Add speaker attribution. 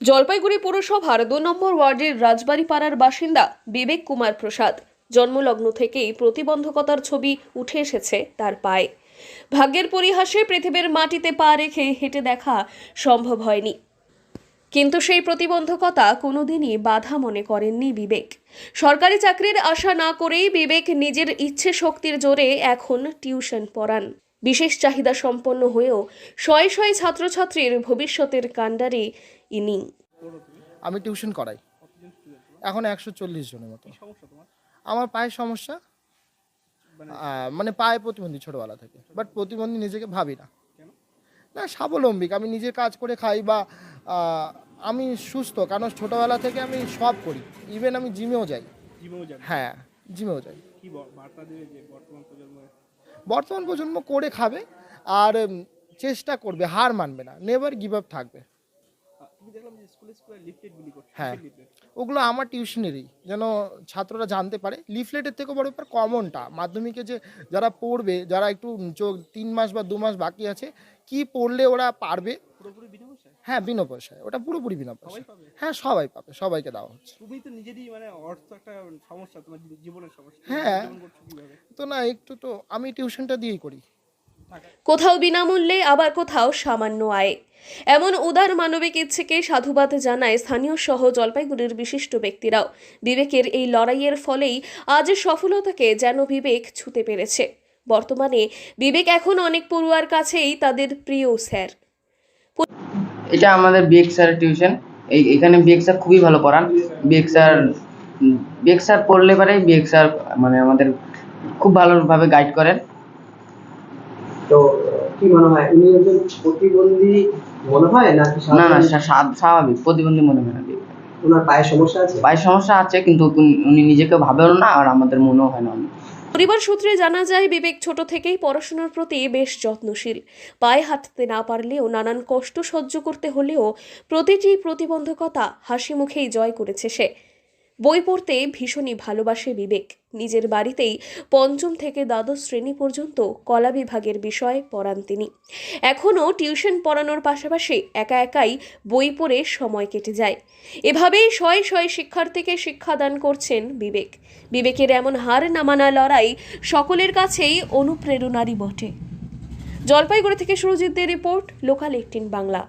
Speaker 1: জলপাইগুড়ি পৌরসভার ২ নম্বর ওয়ার্ডের রাজবাড়ি পাড়ার বাসিন্দা বিবেক কুমার প্রসাদ জন্মলগ্ন থেকেই প্রতিবন্ধকতার ছবি উঠে এসেছে তার পায়ে। ভাগ্যের পরিহাসে পৃথিবীর মাটিতে পা রেখে হেঁটে দেখা সম্ভব হয়নি, কিন্তু সেই প্রতিবন্ধকতা কোনোদিনই বাধা মনে করেননি বিবেক। সরকারি চাকরির আশা না করেই বিবেক নিজের ইচ্ছে শক্তির জোরে এখন টিউশন পড়ান। বিশেষ চাহিদা সম্পন্ন হয়েও শয়ে শয়ে ছাত্রছাত্রীর ভবিষ্যতের কাণ্ডারি ইনি।
Speaker 2: আমি টিউশন করাই এখন 140 জনের মতো। আমার পায়ের সমস্যা, মানে পায়ে প্রতিবন্ধী ছোটবেলা থেকে, বাট প্রতিবন্ধী নিজেকে ভাবি না। না, স্বাবলম্বিক, আমি নিজের কাজ করে খাই বা আমি সুস্থ, কারণ ছোটবেলা থেকে আমি সব করি, ইভেন আমি জিমেও যাই। হ্যাঁ, জিমেও যাই। বর্তমান প্রজন্ম করে খাবে আর চেষ্টা করবে, হার মানবে না, নেভার গিভ আপ থাকবে। হ্যাঁ, ওগুলো আমার টিউশনেরই, যেন ছাত্ররা জানতে পারে। লিফলেটের থেকে বড় ব্যাপার কমনটা, মাধ্যমিকে যে যারা পড়বে, যারা একটু 3 মাস বা 2 মাস বাকি আছে, কি পড়লে ওরা পারবে। হ্যাঁ, বিনা পয়সায়, ওটা পুরোপুরি বিনা পয়সায়। হ্যাঁ, সবাই পাবে, সবাইকে দেওয়া হচ্ছে।
Speaker 3: তুমি তো নিজেরই অর্থ একটা সমস্যা, তোমার জীবনের সমস্যা।
Speaker 2: হ্যাঁ, তো না, একটু তো আমি টিউশনটা দিয়েই করি।
Speaker 1: কোথাও বিনামূল্যে, আবার কোথাও সামান্য আয়। এমন উদার মানবিক ইচ্ছেকে সাধুবাদ জানায় স্থানীয় সহ জলপাইগুড়ির বিশিষ্ট ব্যক্তিরাও। বিবেকের এই লড়াইয়ের ফলেই আজ সফলতাকে যেন বিবেক ছুঁতে পেরেছে। বর্তমানে বিবেক এখন অনেক পড়ুয়ার কাছেই তাদের প্রিয় স্যার।
Speaker 4: এটা আমাদের বিবেক স্যারের টিউশন। এখানে বিবেক স্যার খুবই ভালো পড়ান। বিবেক স্যার পড়লে পারে বিবেক স্যার মানে আমাদের খুব ভালোভাবে গাইড করেন।
Speaker 5: তো কি মনে হয়, উনি একজন প্রতিবন্ধী মনে হয় নাকি?
Speaker 4: না, স্বাভাবিক প্রতিবন্ধী মনে হয় না।
Speaker 5: ওনার পায়ের সমস্যা আছে?
Speaker 4: পায়ের সমস্যা আছে, কিন্তু উনি নিজেকে ভাবেও না, আর আমাদের মনেও হয় না।
Speaker 1: পরিবার সূত্রে জানা যায়, বিবেক ছোট থেকেই পড়াশোনার প্রতি বেশ যত্নশীল। পায়ে হাঁটতে না পারলেও, নানান কষ্ট সহ্য করতে হলেও প্রতিটি প্রতিবন্ধকতা হাসি মুখেই জয় করেছে সে। বই পড়তে ভীষণই ভালোবাসে বিবেক। নিজের বাড়িতেই ৫ম থেকে দ্বাদশ শ্রেণী পর্যন্ত কলা বিভাগের বিষয় পড়ান তিনি। এখনও টিউশন পড়ানোর পাশাপাশি একা একাই বই পড়ে সময় কেটে যায়। এভাবেই শয়ে শয়ে শিক্ষার্থীকে শিক্ষাদান করছেন বিবেক। বিবেকের এমন হার না মানা লড়াই সকলের কাছেই অনুপ্রেরণারই বটে। জলপাইগুড়ি থেকে সুরজিৎদের রিপোর্ট, লোকাল 18 বাংলা।